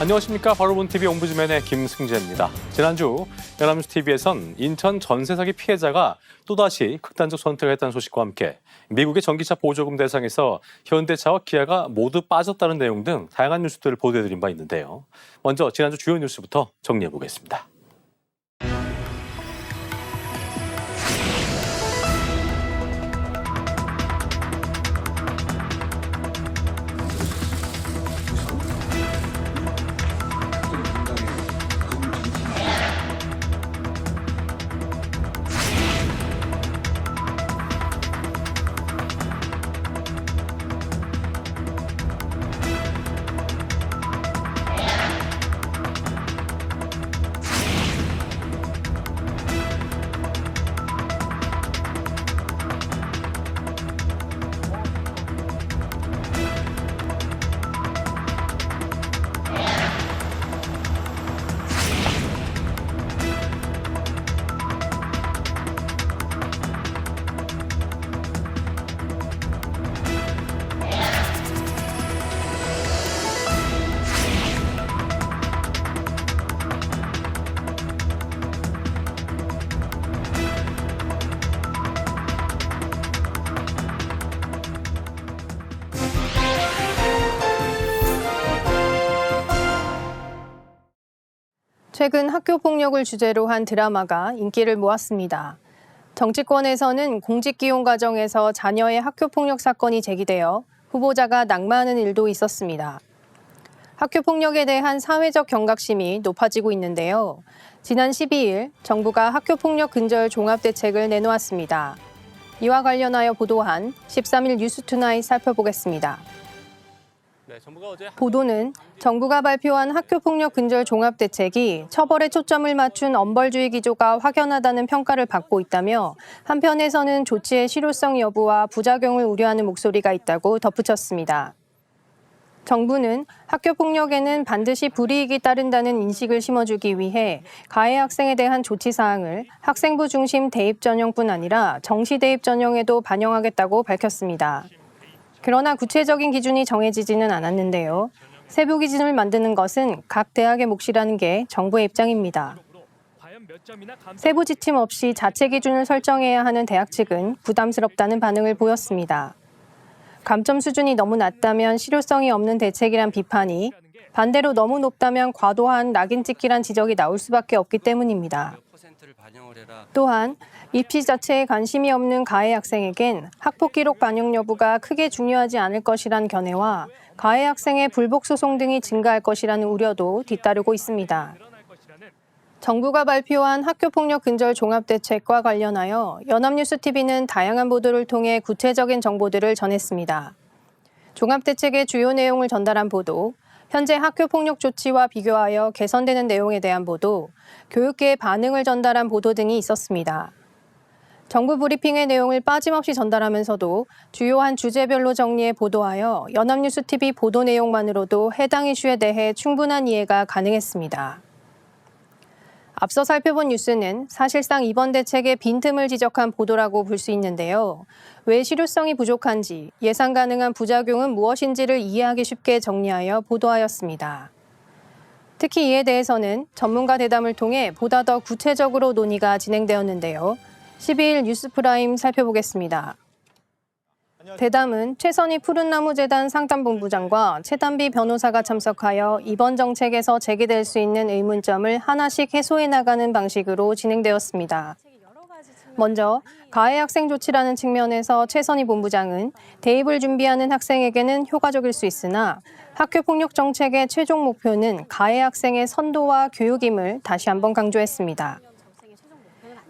안녕하십니까. 바로본TV 옹부즈맨의 김승재입니다. 지난주 연합뉴스TV에선 인천 전세 사기 피해자가 또다시 극단적 선택을 했다는 소식과 함께 미국의 전기차 보조금 대상에서 현대차와 기아가 모두 빠졌다는 내용 등 다양한 뉴스들을 보도해드린 바 있는데요. 먼저 지난주 주요 뉴스부터 정리해보겠습니다. 최근 학교폭력을 주제로 한 드라마가 인기를 모았습니다. 정치권에서는 공직기용 과정에서 자녀의 학교폭력 사건이 제기되어 후보자가 낙마하는 일도 있었습니다. 학교폭력에 대한 사회적 경각심이 높아지고 있는데요. 지난 12일 정부가 학교폭력 근절 종합대책을 내놓았습니다. 이와 관련하여 보도한 13일 뉴스투나잇 살펴보겠습니다. 보도는 정부가 발표한 학교폭력 근절 종합대책이 처벌에 초점을 맞춘 엄벌주의 기조가 확연하다는 평가를 받고 있다며 한편에서는 조치의 실효성 여부와 부작용을 우려하는 목소리가 있다고 덧붙였습니다. 정부는 학교폭력에는 반드시 불이익이 따른다는 인식을 심어주기 위해 가해 학생에 대한 조치 사항을 학생부 중심 대입 전형뿐 아니라 정시 대입 전형에도 반영하겠다고 밝혔습니다. 그러나 구체적인 기준이 정해지지는 않았는데요. 세부 기준을 만드는 것은 각 대학의 몫이라는 게 정부의 입장입니다. 세부 지침 없이 자체 기준을 설정해야 하는 대학 측은 부담스럽다는 반응을 보였습니다. 감점 수준이 너무 낮다면 실효성이 없는 대책이란 비판이, 반대로 너무 높다면 과도한 낙인 찍기란 지적이 나올 수밖에 없기 때문입니다. 또한 입시 자체에 관심이 없는 가해 학생에겐 학폭 기록 반영 여부가 크게 중요하지 않을 것이란 견해와 가해 학생의 불복 소송 등이 증가할 것이라는 우려도 뒤따르고 있습니다. 정부가 발표한 학교폭력 근절 종합대책과 관련하여 연합뉴스TV는 다양한 보도를 통해 구체적인 정보들을 전했습니다. 종합대책의 주요 내용을 전달한 보도, 현재 학교폭력 조치와 비교하여 개선되는 내용에 대한 보도, 교육계의 반응을 전달한 보도 등이 있었습니다. 정부 브리핑의 내용을 빠짐없이 전달하면서도 주요한 주제별로 정리해 보도하여 연합뉴스TV 보도 내용만으로도 해당 이슈에 대해 충분한 이해가 가능했습니다. 앞서 살펴본 뉴스는 사실상 이번 대책의 빈틈을 지적한 보도라고 볼 수 있는데요. 왜 실효성이 부족한지, 예상 가능한 부작용은 무엇인지를 이해하기 쉽게 정리하여 보도하였습니다. 특히 이에 대해서는 전문가 대담을 통해 보다 더 구체적으로 논의가 진행되었는데요. 12일 뉴스프라임 살펴보겠습니다. 대담은 최선희 푸른나무재단 상담본부장과 최단비 변호사가 참석하여 이번 정책에서 제기될 수 있는 의문점을 하나씩 해소해 나가는 방식으로 진행되었습니다. 먼저 가해 학생 조치라는 측면에서 최선희 본부장은 대입을 준비하는 학생에게는 효과적일 수 있으나 학교폭력 정책의 최종 목표는 가해 학생의 선도와 교육임을 다시 한번 강조했습니다.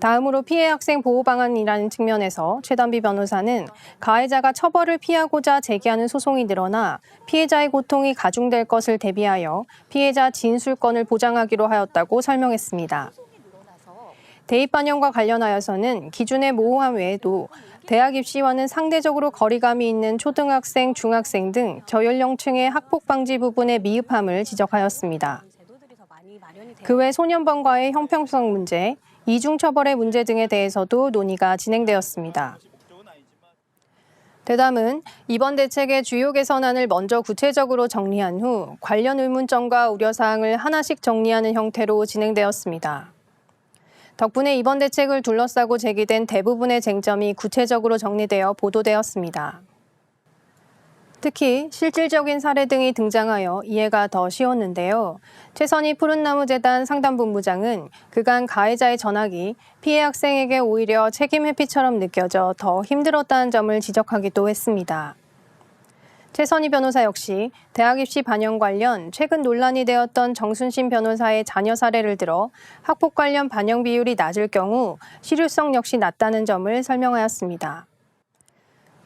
다음으로 피해 학생 보호 방안이라는 측면에서 최단비 변호사는 가해자가 처벌을 피하고자 제기하는 소송이 늘어나 피해자의 고통이 가중될 것을 대비하여 피해자 진술권을 보장하기로 하였다고 설명했습니다. 대입 반영과 관련하여서는 기준의 모호함 외에도 대학 입시와는 상대적으로 거리감이 있는 초등학생, 중학생 등 저연령층의 학폭 방지 부분의 미흡함을 지적하였습니다. 그 외 소년범과의 형평성 문제, 이중처벌의 문제 등에 대해서도 논의가 진행되었습니다. 대담은 이번 대책의 주요 개선안을 먼저 구체적으로 정리한 후 관련 의문점과 우려사항을 하나씩 정리하는 형태로 진행되었습니다. 덕분에 이번 대책을 둘러싸고 제기된 대부분의 쟁점이 구체적으로 정리되어 보도되었습니다. 특히 실질적인 사례 등이 등장하여 이해가 더 쉬웠는데요. 최선희 푸른나무재단 상담본부장은 그간 가해자의 전학이 피해 학생에게 오히려 책임 회피처럼 느껴져 더 힘들었다는 점을 지적하기도 했습니다. 최선희 변호사 역시 대학 입시 반영 관련 최근 논란이 되었던 정순신 변호사의 자녀 사례를 들어 학폭 관련 반영 비율이 낮을 경우 실효성 역시 낮다는 점을 설명하였습니다.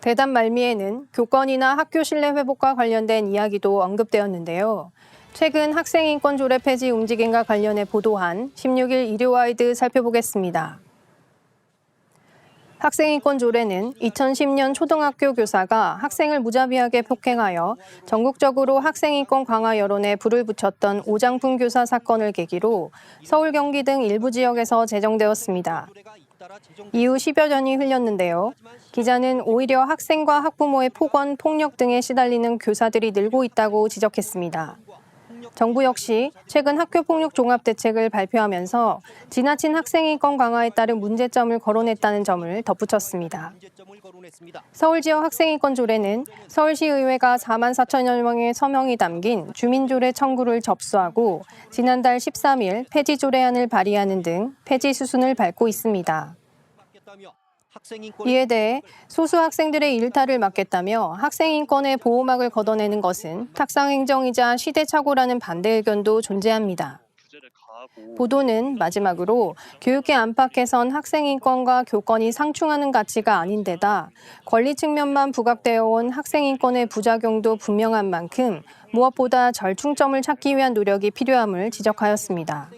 대담 말미에는 교권이나 학교 신뢰 회복과 관련된 이야기도 언급되었는데요. 최근 학생인권 조례 폐지 움직임과 관련해 보도한 16일 일요와이드 살펴보겠습니다. 학생인권 조례는 2010년 초등학교 교사가 학생을 무자비하게 폭행하여 전국적으로 학생인권 강화 여론에 불을 붙였던 오장풍 교사 사건을 계기로 서울, 경기 등 일부 지역에서 제정되었습니다. 이후 10여 년이 흘렀는데요. 기자는 오히려 학생과 학부모의 폭언, 폭력 등에 시달리는 교사들이 늘고 있다고 지적했습니다. 정부 역시 최근 학교폭력 종합대책을 발표하면서 지나친 학생인권 강화에 따른 문제점을 거론했다는 점을 덧붙였습니다. 서울 지역 학생인권 조례는 서울시의회가 4만 4천여 명의 서명이 담긴 주민조례 청구를 접수하고 지난달 13일 폐지 조례안을 발의하는 등 폐지 수순을 밟고 있습니다. 이에 대해 소수 학생들의 일탈을 막겠다며 학생인권의 보호막을 걷어내는 것은 탁상행정이자 시대착오라는 반대 의견도 존재합니다. 보도는 마지막으로 교육계 안팎에선 학생인권과 교권이 상충하는 가치가 아닌 데다 권리 측면만 부각되어 온 학생인권의 부작용도 분명한 만큼 무엇보다 절충점을 찾기 위한 노력이 필요함을 지적하였습니다.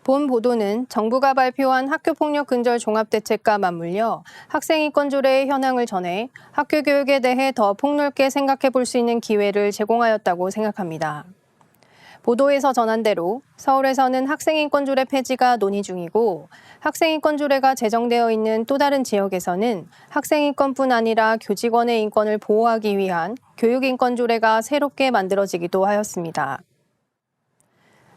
본 보도는 정부가 발표한 학교폭력 근절 종합대책과 맞물려 학생인권 조례의 현황을 전해 학교 교육에 대해 더 폭넓게 생각해 볼 수 있는 기회를 제공하였다고 생각합니다. 보도에서 전한 대로 서울에서는 학생인권 조례 폐지가 논의 중이고 학생인권 조례가 제정되어 있는 또 다른 지역에서는 학생인권뿐 아니라 교직원의 인권을 보호하기 위한 교육인권 조례가 새롭게 만들어지기도 하였습니다.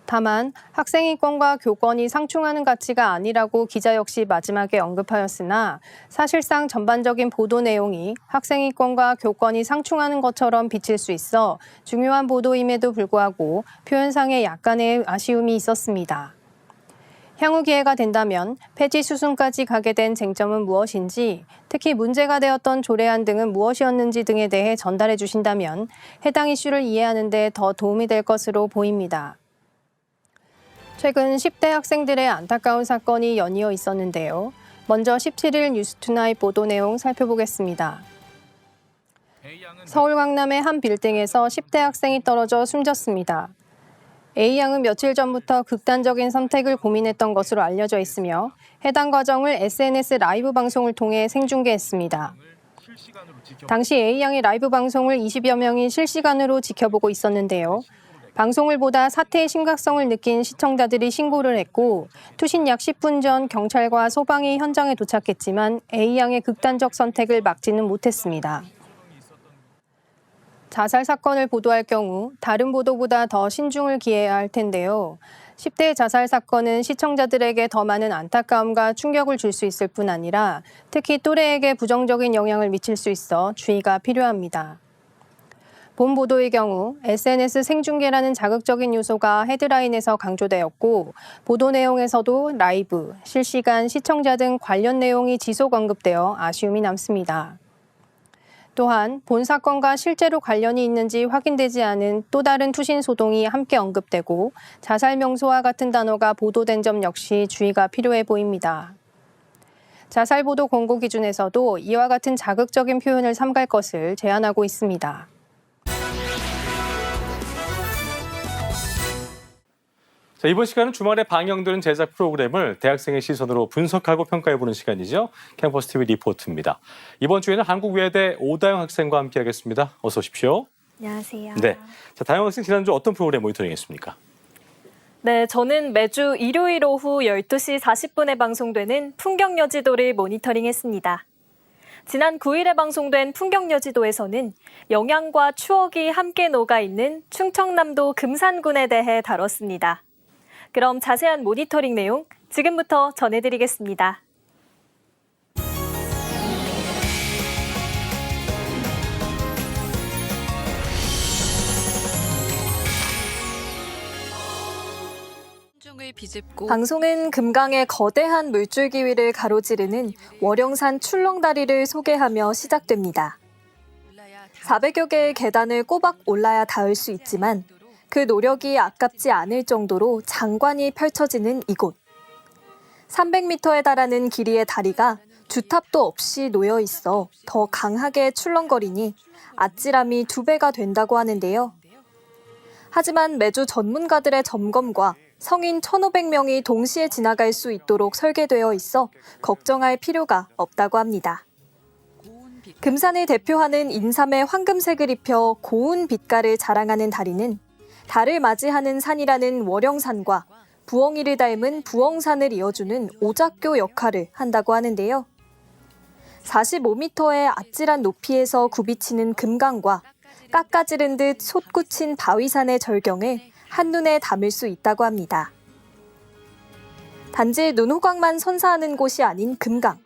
다만 학생인권과 교권이 상충하는 가치가 아니라고 기자 역시 마지막에 언급하였으나 사실상 전반적인 보도 내용이 학생인권과 교권이 상충하는 것처럼 비칠 수 있어 중요한 보도임에도 불구하고 표현상에 약간의 아쉬움이 있었습니다. 향후 기회가 된다면 폐지 수순까지 가게 된 쟁점은 무엇인지, 특히 문제가 되었던 조례안 등은 무엇이었는지 등에 대해 전달해 주신다면 해당 이슈를 이해하는 데 더 도움이 될 것으로 보입니다. 최근 10대 학생들의 안타까운 사건이 연이어 있었는데요. 먼저 17일 뉴스투나잇 보도 내용 살펴보겠습니다. 서울 강남의 한 빌딩에서 10대 학생이 떨어져 숨졌습니다. A양은 며칠 전부터 극단적인 선택을 고민했던 것으로 알려져 있으며 해당 과정을 SNS 라이브 방송을 통해 생중계했습니다. 당시 A양의 라이브 방송을 20여 명이 실시간으로 지켜보고 있었는데요. 방송을 보다 사태의 심각성을 느낀 시청자들이 신고를 했고 투신 약 10분 전 경찰과 소방이 현장에 도착했지만 A양의 극단적 선택을 막지는 못했습니다. 자살 사건을 보도할 경우 다른 보도보다 더 신중을 기해야 할 텐데요. 10대 자살 사건은 시청자들에게 더 많은 안타까움과 충격을 줄 수 있을 뿐 아니라 특히 또래에게 부정적인 영향을 미칠 수 있어 주의가 필요합니다. 본 보도의 경우 SNS 생중계라는 자극적인 요소가 헤드라인에서 강조되었고 보도 내용에서도 라이브, 실시간, 시청자 등 관련 내용이 지속 언급되어 아쉬움이 남습니다. 또한 본 사건과 실제로 관련이 있는지 확인되지 않은 또 다른 투신 소동이 함께 언급되고 자살 명소와 같은 단어가 보도된 점 역시 주의가 필요해 보입니다. 자살 보도 권고 기준에서도 이와 같은 자극적인 표현을 삼갈 것을 제안하고 있습니다. 자, 이번 시간은 주말에 방영되는 제작 프로그램을 대학생의 시선으로 분석하고 평가해보는 시간이죠. 캠퍼스 TV 리포트입니다. 이번 주에는 한국외대 오다영 학생과 함께하겠습니다. 어서 오십시오. 안녕하세요. 네, 자, 다영 학생 지난주 어떤 프로그램 모니터링했습니까? 네, 저는 매주 일요일 오후 12시 40분에 방송되는 풍경여지도를 모니터링했습니다. 지난 9일에 방송된 풍경여지도에서는 영양과 추억이 함께 녹아있는 충청남도 금산군에 대해 다뤘습니다. 그럼 자세한 모니터링 내용 지금부터 전해드리겠습니다. 방송은 금강의 거대한 물줄기위를 가로지르는 월영산 출렁다리를 소개하며 시작됩니다. 400여 개의 계단을 꼬박 올라야 닿을 수 있지만 그 노력이 아깝지 않을 정도로 장관이 펼쳐지는 이곳. 300m에 달하는 길이의 다리가 주탑도 없이 놓여 있어 더 강하게 출렁거리니 아찔함이 2배가 된다고 하는데요. 하지만 매주 전문가들의 점검과 성인 1,500명이 동시에 지나갈 수 있도록 설계되어 있어 걱정할 필요가 없다고 합니다. 금산을 대표하는 인삼의 황금색을 입혀 고운 빛깔을 자랑하는 다리는 달을 맞이하는 산이라는 월영산과 부엉이를 닮은 부엉산을 이어주는 오작교 역할을 한다고 하는데요. 45m의 아찔한 높이에서 굽이치는 금강과 깎아지른 듯 솟구친 바위산의 절경을 한눈에 담을 수 있다고 합니다. 단지 눈호강만 선사하는 곳이 아닌 금강.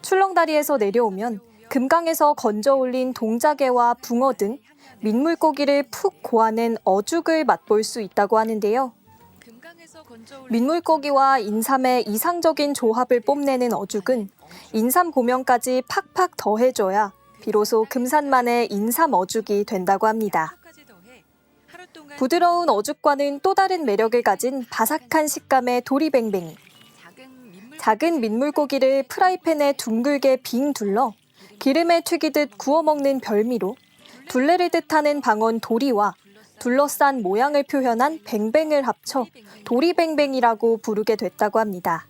출렁다리에서 내려오면 금강에서 건져 올린 동자개와 붕어 등 민물고기를 푹 고아낸 어죽을 맛볼 수 있다고 하는데요. 민물고기와 인삼의 이상적인 조합을 뽐내는 어죽은 인삼 고명까지 팍팍 더해줘야 비로소 금산만의 인삼 어죽이 된다고 합니다. 부드러운 어죽과는 또 다른 매력을 가진 바삭한 식감의 도리뱅뱅이. 작은 민물고기를 프라이팬에 둥글게 빙 둘러 기름에 튀기듯 구워 먹는 별미로 둘레를 뜻하는 방언 도리와 둘러싼 모양을 표현한 뱅뱅을 합쳐 도리뱅뱅이라고 부르게 됐다고 합니다.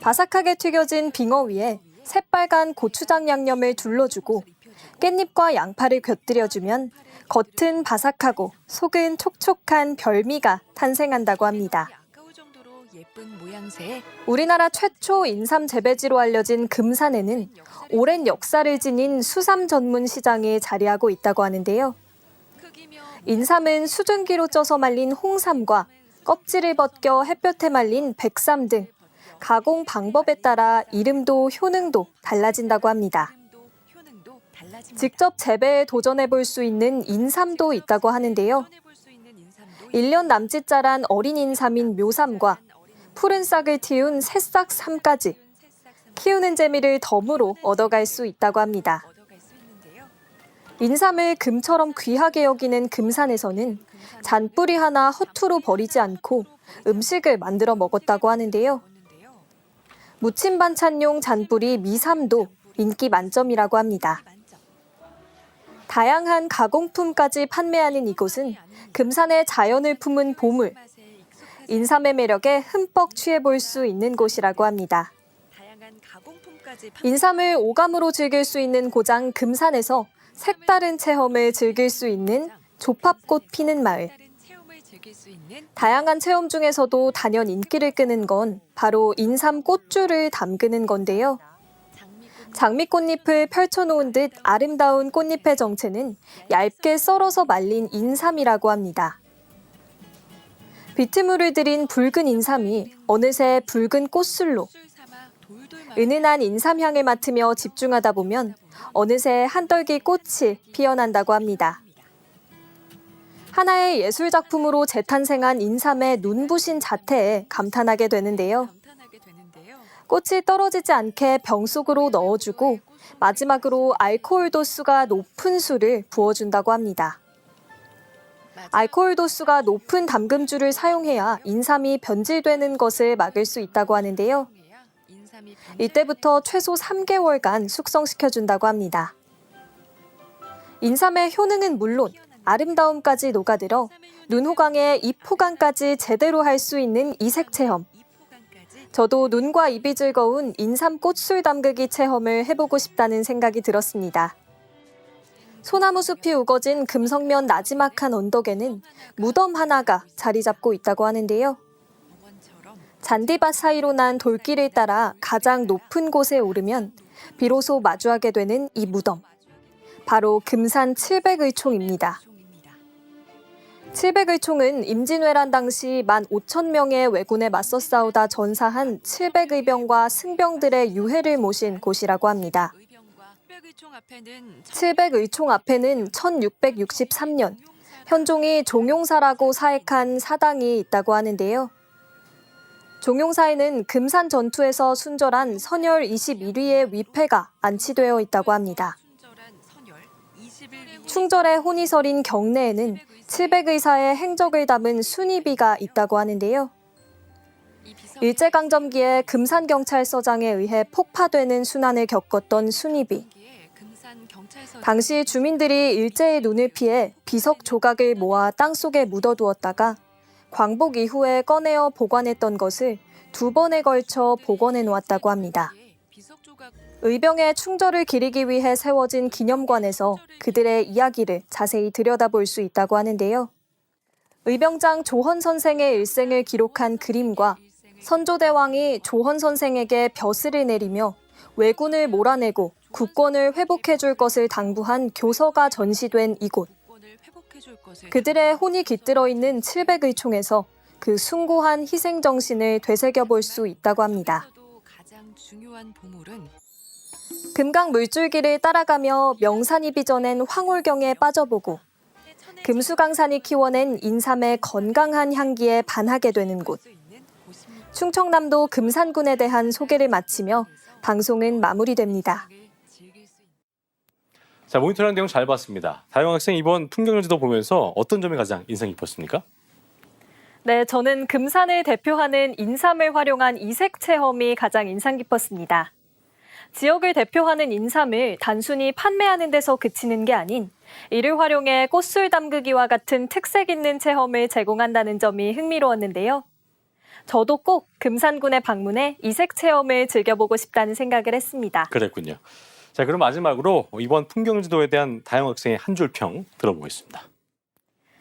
바삭하게 튀겨진 빙어 위에 새빨간 고추장 양념을 둘러주고 깻잎과 양파를 곁들여주면 겉은 바삭하고 속은 촉촉한 별미가 탄생한다고 합니다. 우리나라 최초 인삼 재배지로 알려진 금산에는 오랜 역사를 지닌 수삼 전문 시장이 자리하고 있다고 하는데요. 인삼은 수증기로 쪄서 말린 홍삼과 껍질을 벗겨 햇볕에 말린 백삼 등 가공 방법에 따라 이름도 효능도 달라진다고 합니다. 직접 재배에 도전해 볼 수 있는 인삼도 있다고 하는데요. 1년 남짓 자란 어린 인삼인 묘삼과 푸른 싹을 틔운 새싹삼까지 키우는 재미를 덤으로 얻어갈 수 있다고 합니다. 인삼을 금처럼 귀하게 여기는 금산에서는 잔뿌리 하나 허투루 버리지 않고 음식을 만들어 먹었다고 하는데요. 무침 반찬용 잔뿌리 미삼도 인기 만점이라고 합니다. 다양한 가공품까지 판매하는 이곳은 금산의 자연을 품은 보물, 인삼의 매력에 흠뻑 취해볼 수 있는 곳이라고 합니다. 인삼을 오감으로 즐길 수 있는 고장 금산에서 색다른 체험을 즐길 수 있는 조팝꽃 피는 마을. 다양한 체험 중에서도 단연 인기를 끄는 건 바로 인삼 꽃줄을 담그는 건데요. 장미꽃잎을 펼쳐놓은 듯 아름다운 꽃잎의 정체는 얇게 썰어서 말린 인삼이라고 합니다. 비트물을 들인 붉은 인삼이 어느새 붉은 꽃술로 은은한 인삼향을 맡으며 집중하다 보면 어느새 한떨기 꽃이 피어난다고 합니다. 하나의 예술작품으로 재탄생한 인삼의 눈부신 자태에 감탄하게 되는데요. 꽃이 떨어지지 않게 병 속으로 넣어주고 마지막으로 알코올 도수가 높은 술을 부어준다고 합니다. 알코올 도수가 높은 담금주를 사용해야 인삼이 변질되는 것을 막을 수 있다고 하는데요. 이때부터 최소 3개월간 숙성시켜준다고 합니다. 인삼의 효능은 물론 아름다움까지 녹아들어 눈호강의 입호강까지 제대로 할 수 있는 이색 체험. 저도 눈과 입이 즐거운 인삼 꽃술 담그기 체험을 해보고 싶다는 생각이 들었습니다. 소나무 숲이 우거진 금성면 나지막한 언덕에는 무덤 하나가 자리 잡고 있다고 하는데요. 잔디밭 사이로 난 돌길을 따라 가장 높은 곳에 오르면 비로소 마주하게 되는 이 무덤. 바로 금산 700의총입니다. 700의총은 임진왜란 당시 15,000명의 왜군에 맞서 싸우다 전사한 700의병과 승병들의 유해를 모신 곳이라고 합니다. 700의총 앞에는 1663년 현종이 종용사라고 사액한 사당이 있다고 하는데요. 종용사에는 금산 전투에서 순절한 선열 21위의 위패가 안치되어 있다고 합니다. 충절의 혼이설인 경내에는 700의사의 행적을 담은 순위비가 있다고 하는데요. 일제강점기에 금산경찰서장에 의해 폭파되는 순환을 겪었던 순위비. 당시 주민들이 일제의 눈을 피해 비석 조각을 모아 땅속에 묻어두었다가 광복 이후에 꺼내어 보관했던 것을 2번에 걸쳐 복원해 놓았다고 합니다. 의병의 충절을 기리기 위해 세워진 기념관에서 그들의 이야기를 자세히 들여다볼 수 있다고 하는데요. 의병장 조헌 선생의 일생을 기록한 그림과 선조대왕이 조헌 선생에게 벼슬을 내리며 왜군을 몰아내고 국권을 회복해 줄 것을 당부한 교서가 전시된 이곳. 그들의 혼이 깃들어 있는 700의총에서 그 숭고한 희생 정신을 되새겨볼 수 있다고 합니다. 금강 물줄기를 따라가며 명산이 빚어낸 황홀경에 빠져보고 금수강산이 키워낸 인삼의 건강한 향기에 반하게 되는 곳. 충청남도 금산군에 대한 소개를 마치며 방송은 마무리됩니다. 자, 모니터링 내용 잘 봤습니다. 다영 학생 이번 풍경지도 보면서 어떤 점이 가장 인상 깊었습니까? 네, 저는 금산을 대표하는 인삼을 활용한 이색 체험이 가장 인상 깊었습니다. 지역을 대표하는 인삼을 단순히 판매하는 데서 그치는 게 아닌 이를 활용해 꽃술 담그기와 같은 특색 있는 체험을 제공한다는 점이 흥미로웠는데요. 저도 꼭 금산군에 방문해 이색 체험을 즐겨보고 싶다는 생각을 했습니다. 그랬군요. 자, 그럼 마지막으로 이번 풍경지도에 대한 다영 학생의 한 줄 평 들어보겠습니다.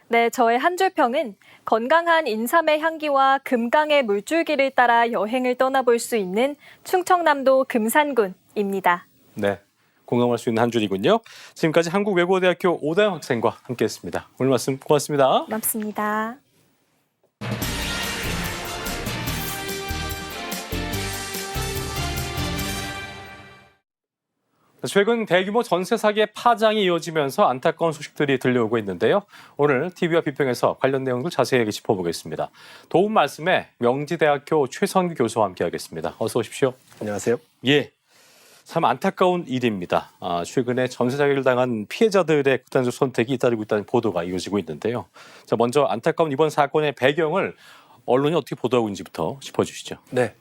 네, 저의 한 줄 평은 건강한 인삼의 향기와 금강의 물줄기를 따라 여행을 떠나볼 수 있는 충청남도 금산군입니다. 네, 공감할 수 있는 한 줄이군요. 지금까지 한국외국어대학교 오다영 학생과 함께했습니다. 오늘 말씀 고맙습니다. 고맙습니다. 최근 대규모 전세 사기의 파장이 이어지면서 안타까운 소식들이 들려오고 있는데요. 오늘 TV와 비평에서 관련 내용들 자세하게 짚어보겠습니다. 도움 말씀에 명지대학교 최선규 교수와 함께하겠습니다. 어서 오십시오. 안녕하세요. 예, 참 안타까운 일입니다. 최근에 전세 사기를 당한 피해자들의 극단적 선택이 잇따르고 있다는 보도가 이어지고 있는데요. 자, 먼저 안타까운 이번 사건의 배경을 언론이 어떻게 보도하고 있는지부터 짚어주시죠. 네.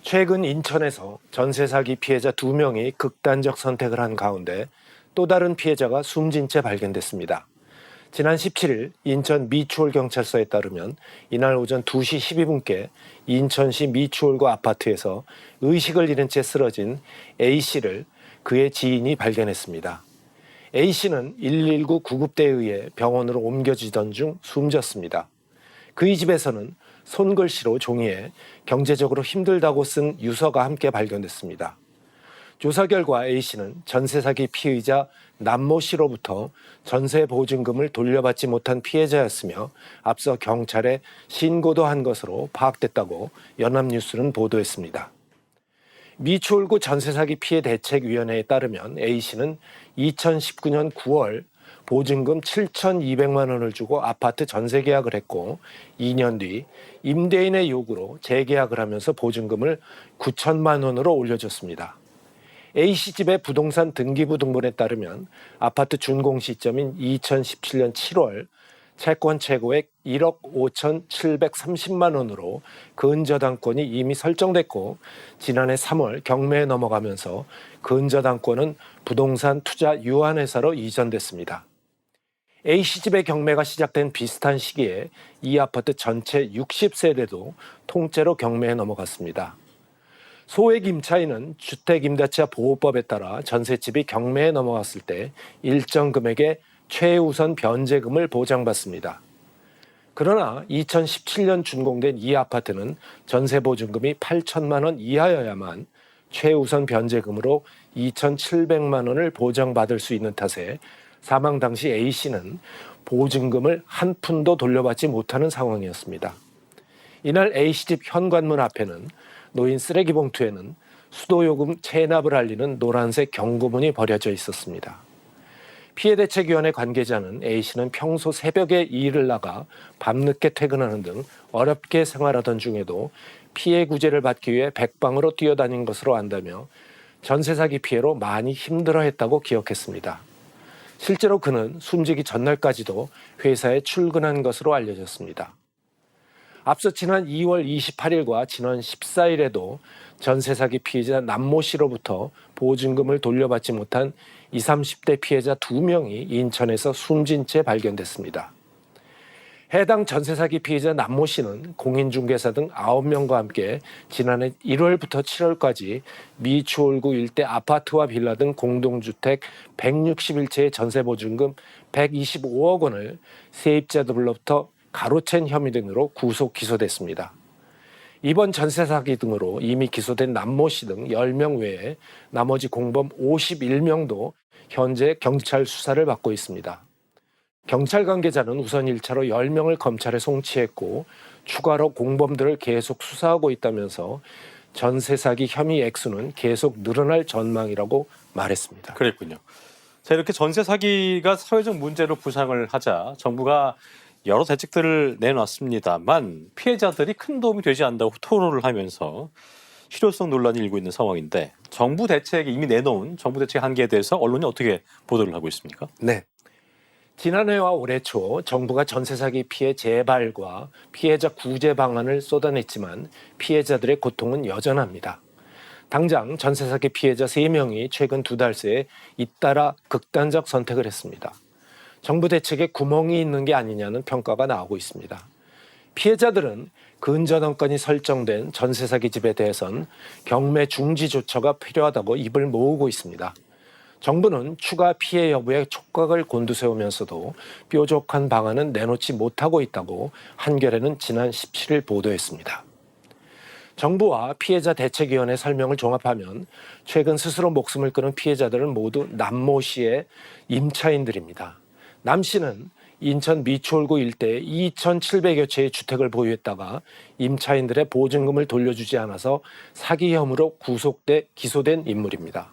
최근 인천에서 전세 사기 피해자 2명이 극단적 선택을 한 가운데 또 다른 피해자가 숨진 채 발견됐습니다. 지난 17일 인천 미추홀경찰서에 따르면 이날 오전 2시 12분께 인천시 미추홀구 아파트에서 의식을 잃은 채 쓰러진 A씨를 그의 지인이 발견했습니다. A씨는 119 구급대에 의해 병원으로 옮겨지던 중 숨졌습니다. 그의 집에서는 손글씨로 종이에 경제적으로 힘들다고 쓴 유서가 함께 발견됐습니다. 조사 결과 A씨는 전세 사기 피의자 남모 씨로부터 전세 보증금을 돌려받지 못한 피해자였으며 앞서 경찰에 신고도 한 것으로 파악됐다고 연합뉴스는 보도했습니다. 미추홀구 전세 사기 피해 대책위원회에 따르면 A씨는 2019년 9월 보증금 7,200만 원을 주고 아파트 전세 계약을 했고 2년 뒤 임대인의 요구로 재계약을 하면서 보증금을 9천만 원으로 올려줬습니다. A씨 집의 부동산 등기부 등본에 따르면 아파트 준공 시점인 2017년 7월 채권 최고액 1억 5,730만 원으로 근저당권이 이미 설정됐고 지난해 3월 경매에 넘어가면서 근저당권은 부동산 투자 유한회사로 이전됐습니다. A씨 집의 경매가 시작된 비슷한 시기에 이 아파트 전체 60세대도 통째로 경매에 넘어갔습니다. 소액 임차인은 주택임대차 보호법에 따라 전셋집이 경매에 넘어갔을 때 일정 금액의 최우선 변제금을 보장받습니다. 그러나 2017년 준공된 이 아파트는 전세 보증금이 8천만 원 이하여야만 최우선 변제금으로 2,700만 원을 보장받을 수 있는 탓에 사망 당시 A씨는 보증금을 한 푼도 돌려받지 못하는 상황이었습니다. 이날 A씨 집 현관문 앞에는 놓인 쓰레기 봉투에는 수도요금 체납을 알리는 노란색 경고문이 버려져 있었습니다. 피해대책위원회 관계자는 A씨는 평소 새벽에 일을 나가 밤늦게 퇴근하는 등 어렵게 생활하던 중에도 피해 구제를 받기 위해 백방으로 뛰어다닌 것으로 안다며 전세 사기 피해로 많이 힘들어했다고 기억했습니다. 실제로 그는 숨지기 전날까지도 회사에 출근한 것으로 알려졌습니다. 앞서 지난 2월 28일과 지난 14일에도 전세 사기 피해자 남모 씨로부터 보증금을 돌려받지 못한 20, 30대 피해자 2명이 인천에서 숨진 채 발견됐습니다. 해당 전세 사기 피해자 남모 씨는 공인중개사 등 9명과 함께 지난해 1월부터 7월까지 미추홀구 일대 아파트와 빌라 등 공동주택 161채의 전세보증금 125억 원을 세입자들로부터 가로챈 혐의 등으로 구속 기소됐습니다. 이번 전세 사기 등으로 이미 기소된 남모 씨 등 10명 외에 나머지 공범 51명도 현재 경찰 수사를 받고 있습니다. 경찰 관계자는 우선 1차로 10명을 검찰에 송치했고 추가로 공범들을 계속 수사하고 있다면서 전세 사기 혐의 액수는 계속 늘어날 전망이라고 말했습니다. 그랬군요. 자, 이렇게 전세 사기가 사회적 문제로 부상을 하자 정부가 여러 대책들을 내놨습니다만 피해자들이 큰 도움이 되지 않는다고 토로를 하면서 실효성 논란이 일고 있는 상황인데 정부 대책이 이미 내놓은 정부 대책 한계에 대해서 언론이 어떻게 보도를 하고 있습니까? 네. 지난해와 올해 초 정부가 전세 사기 피해 재발과 피해자 구제 방안을 쏟아냈지만 피해자들의 고통은 여전합니다. 당장 전세 사기 피해자 3명이 최근 2달 새에 잇따라 극단적 선택을 했습니다. 정부 대책에 구멍이 있는 게 아니냐는 평가가 나오고 있습니다. 피해자들은 근저당권이 설정된 전세 사기 집에 대해선 경매 중지 조처가 필요하다고 입을 모으고 있습니다. 정부는 추가 피해 여부에 촉각을 곤두세우면서도 뾰족한 방안은 내놓지 못하고 있다고 한겨레는 지난 17일 보도했습니다. 정부와 피해자 대책위원회 설명을 종합하면 최근 스스로 목숨을 끊은 피해자들은 모두 남모 씨의 임차인들입니다. 남 씨는 인천 미추홀구 일대에 2,700여 채의 주택을 보유했다가 임차인들의 보증금을 돌려주지 않아서 사기 혐의로 구속돼 기소된 인물입니다.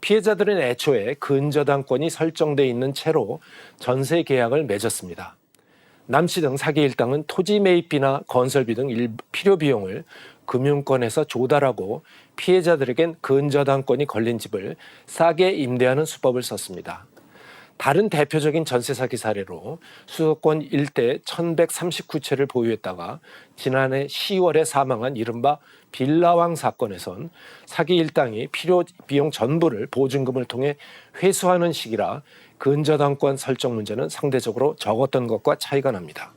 피해자들은 애초에 근저당권이 설정돼 있는 채로 전세 계약을 맺었습니다. 남 씨 등 사기 일당은 토지 매입비나 건설비 등 필요 비용을 금융권에서 조달하고 피해자들에겐 근저당권이 걸린 집을 싸게 임대하는 수법을 썼습니다. 다른 대표적인 전세 사기 사례로 수도권 일대 1,139채를 보유했다가 지난해 10월에 사망한 이른바 빌라왕 사건에선 사기 일당이 필요 비용 전부를 보증금을 통해 회수하는 시기라 근저당권 설정 문제는 상대적으로 적었던 것과 차이가 납니다.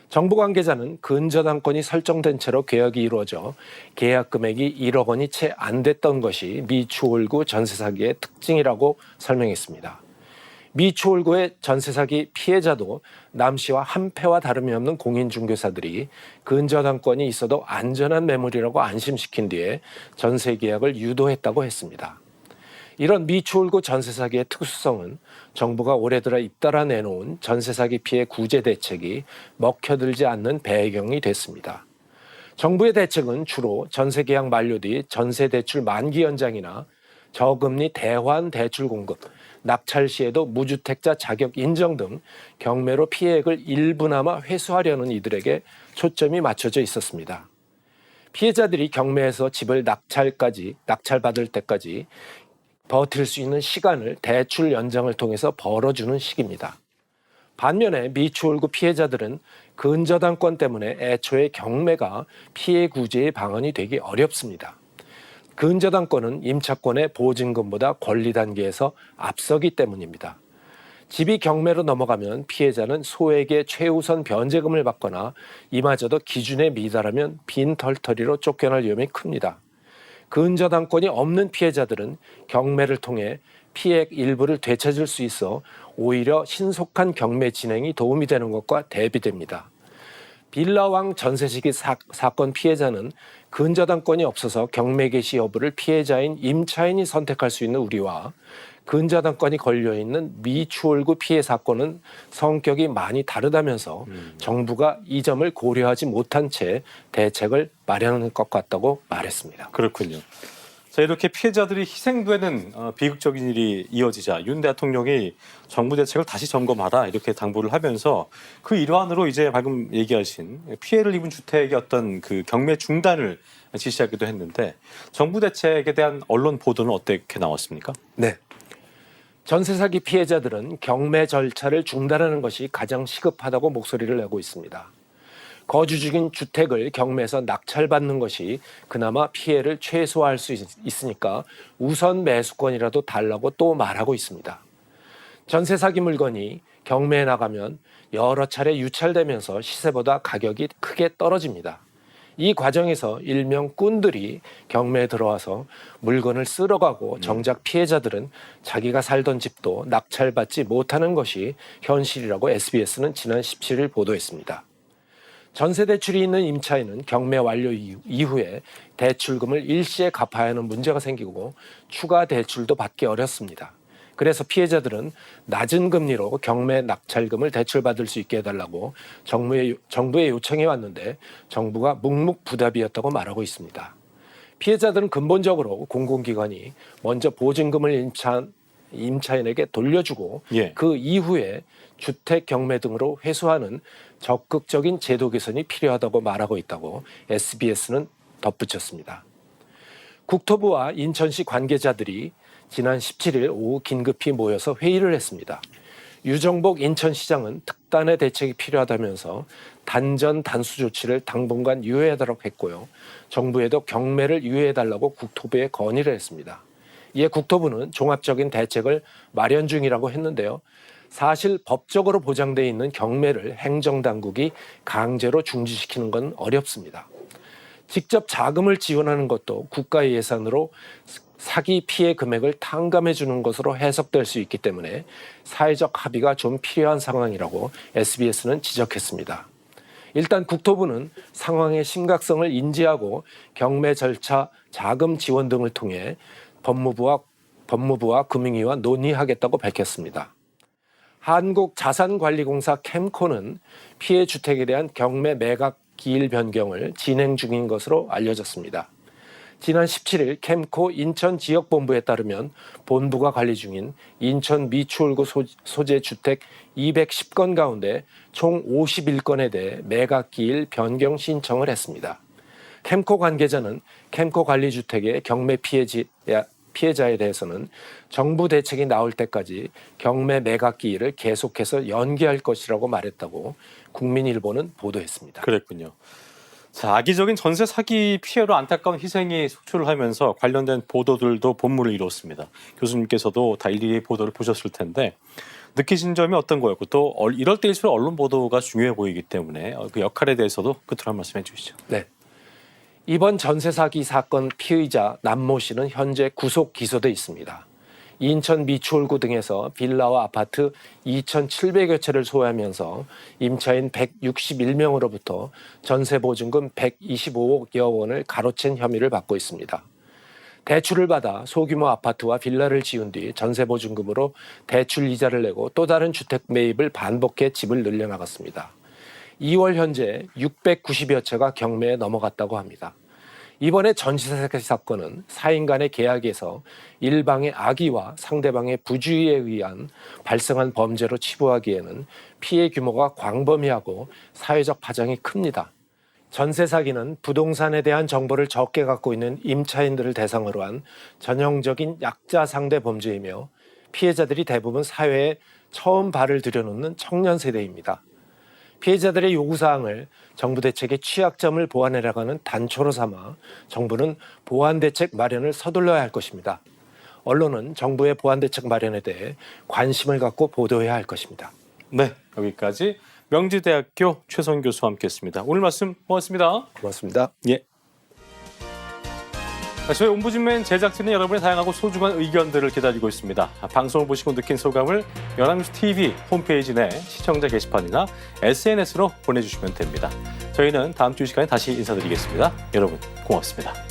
정부 관계자는 근저당권이 설정된 채로 계약이 이루어져 계약 금액이 1억 원이 채 안 됐던 것이 미추홀구 전세 사기의 특징이라고 설명했습니다. 미추홀구의 전세 사기 피해자도 남 씨와 한패와 다름이 없는 공인중개사들이 근저당권이 있어도 안전한 매물이라고 안심시킨 뒤에 전세 계약을 유도했다고 했습니다. 이런 미추홀구 전세 사기의 특수성은 정부가 올해 들어 잇따라 내놓은 전세 사기 피해 구제 대책이 먹혀들지 않는 배경이 됐습니다. 정부의 대책은 주로 전세 계약 만료 뒤 전세 대출 만기 연장이나 저금리 대환 대출 공급, 낙찰 시에도 무주택자 자격 인정 등 경매로 피해액을 일부나마 회수하려는 이들에게 초점이 맞춰져 있었습니다. 피해자들이 경매에서 집을 낙찰받을 때까지 버틸 수 있는 시간을 대출 연장을 통해서 벌어주는 시기입니다. 반면에 미추홀구 피해자들은 근저당권 때문에 애초에 경매가 피해 구제의 방안이 되기 어렵습니다. 근저당권은 임차권의 보증금보다 권리 단계에서 앞서기 때문입니다. 집이 경매로 넘어가면 피해자는 소액의 최우선 변제금을 받거나 이마저도 기준에 미달하면 빈털터리로 쫓겨날 위험이 큽니다. 근저당권이 없는 피해자들은 경매를 통해 피해액 일부를 되찾을 수 있어 오히려 신속한 경매 진행이 도움이 되는 것과 대비됩니다. 빌라왕 전세 시기 사건 피해자는 근저당권이 없어서 경매 개시 여부를 피해자인 임차인이 선택할 수 있는 우리와 근저당권이 걸려있는 미추홀구 피해 사건은 성격이 많이 다르다면서 정부가 이 점을 고려하지 못한 채 대책을 마련한 것 같다고 말했습니다. 그렇군요. 자, 이렇게 피해자들이 희생되는 비극적인 일이 이어지자 윤 대통령이 정부 대책을 다시 점검하라 이렇게 당부를 하면서 그 일환으로 이제 방금 얘기하신 피해를 입은 주택의 어떤 그 경매 중단을 지시하기도 했는데 정부 대책에 대한 언론 보도는 어떻게 나왔습니까? 네. 전세 사기 피해자들은 경매 절차를 중단하는 것이 가장 시급하다고 목소리를 내고 있습니다. 거주 중인 주택을 경매에서 낙찰받는 것이 그나마 피해를 최소화할 수 있으니까 우선 매수권이라도 달라고 또 말하고 있습니다. 전세 사기 물건이 경매에 나가면 여러 차례 유찰되면서 시세보다 가격이 크게 떨어집니다. 이 과정에서 일명 꾼들이 경매에 들어와서 물건을 쓸어가고 정작 피해자들은 자기가 살던 집도 낙찰받지 못하는 것이 현실이라고 SBS는 지난 17일 보도했습니다. 전세 대출이 있는 임차인은 경매 완료 이후에 대출금을 일시에 갚아야 하는 문제가 생기고 추가 대출도 받기 어렵습니다. 그래서 피해자들은 낮은 금리로 경매 낙찰금을 대출받을 수 있게 해달라고 정부에 요청해 왔는데 정부가 묵묵부답이었다고 말하고 있습니다. 피해자들은 근본적으로 공공기관이 먼저 보증금을 임차인에게 돌려주고 그 이후에 주택 경매 등으로 회수하는 적극적인 제도 개선이 필요하다고 말하고 있다고 SBS는 덧붙였습니다. 국토부와 인천시 관계자들이 지난 17일 오후 긴급히 모여서 회의를 했습니다. 유정복 인천시장은 특단의 대책이 필요하다면서 단전 단수 조치를 당분간 유예하도록 했고요. 정부에도 경매를 유예해달라고 국토부에 건의를 했습니다. 이에 국토부는 종합적인 대책을 마련 중이라고 했는데요. 사실 법적으로 보장되어 있는 경매를 행정당국이 강제로 중지시키는 건 어렵습니다. 직접 자금을 지원하는 것도 국가의 예산으로 사기 피해 금액을 탕감해 주는 것으로 해석될 수 있기 때문에 사회적 합의가 좀 필요한 상황이라고 SBS는 지적했습니다. 일단 국토부는 상황의 심각성을 인지하고 경매 절차, 자금 지원 등을 통해 법무부와 금융위와 논의하겠다고 밝혔습니다. 한국자산관리공사 캠코는 피해 주택에 대한 경매 매각 기일 변경을 진행 중인 것으로 알려졌습니다. 지난 17일 캠코 인천지역본부에 따르면 본부가 관리 중인 인천 미추홀구 소재 주택 210건 가운데 총 51건에 대해 매각 기일 변경 신청을 했습니다. 캠코 관계자는 캠코 관리주택의 경매 피해자에 대해서는 정부 대책이 나올 때까지 경매 매각 기일을 계속해서 연기할 것이라고 말했다고 국민일보는 보도했습니다. 그랬군요. 자, 악의적인 전세 사기 피해로 안타까운 희생이 속출을 하면서 관련된 보도들도 본물을 이뤘습니다. 교수님께서도 다 일일이 보도를 보셨을 텐데 느끼신 점이 어떤 거였고 또 이럴 때일수록 언론 보도가 중요해 보이기 때문에 그 역할에 대해서도 끝으로 한 말씀 해주시죠. 네. 이번 전세 사기 사건 피의자 남모 씨는 현재 구속 기소돼 있습니다. 인천 미추홀구 등에서 빌라와 아파트 2,700여 채를 소유하면서 임차인 161명으로부터 전세 보증금 125억여 원을 가로챈 혐의를 받고 있습니다. 대출을 받아 소규모 아파트와 빌라를 지은 뒤 전세 보증금으로 대출 이자를 내고 또 다른 주택 매입을 반복해 집을 늘려나갔습니다. 2월 현재 690여 채가 경매에 넘어갔다고 합니다. 이번에 전세 사건은 사인 간의 계약에서 일방의 악의와 상대방의 부주의에 의한 발생한 범죄로 치부하기에는 피해 규모가 광범위하고 사회적 파장이 큽니다. 전세 사기는 부동산에 대한 정보를 적게 갖고 있는 임차인들을 대상으로 한 전형적인 약자 상대 범죄이며 피해자들이 대부분 사회에 처음 발을 들여놓는 청년 세대입니다. 피해자들의 요구사항을 정부 대책의 취약점을 보완해나가는 단초로 삼아 정부는 보완대책 마련을 서둘러야 할 것입니다. 언론은 정부의 보완대책 마련에 대해 관심을 갖고 보도해야 할 것입니다. 네, 여기까지 명지대학교 최선 교수와 함께했습니다. 오늘 말씀 고맙습니다. 고맙습니다. 예. 저희 옴부즈맨 제작진은 여러분의 다양하고 소중한 의견들을 기다리고 있습니다. 방송을 보시고 느낀 소감을 연합뉴스 TV 홈페이지 내 시청자 게시판이나 SNS로 보내주시면 됩니다. 저희는 다음 주 이 시간에 다시 인사드리겠습니다. 여러분 고맙습니다.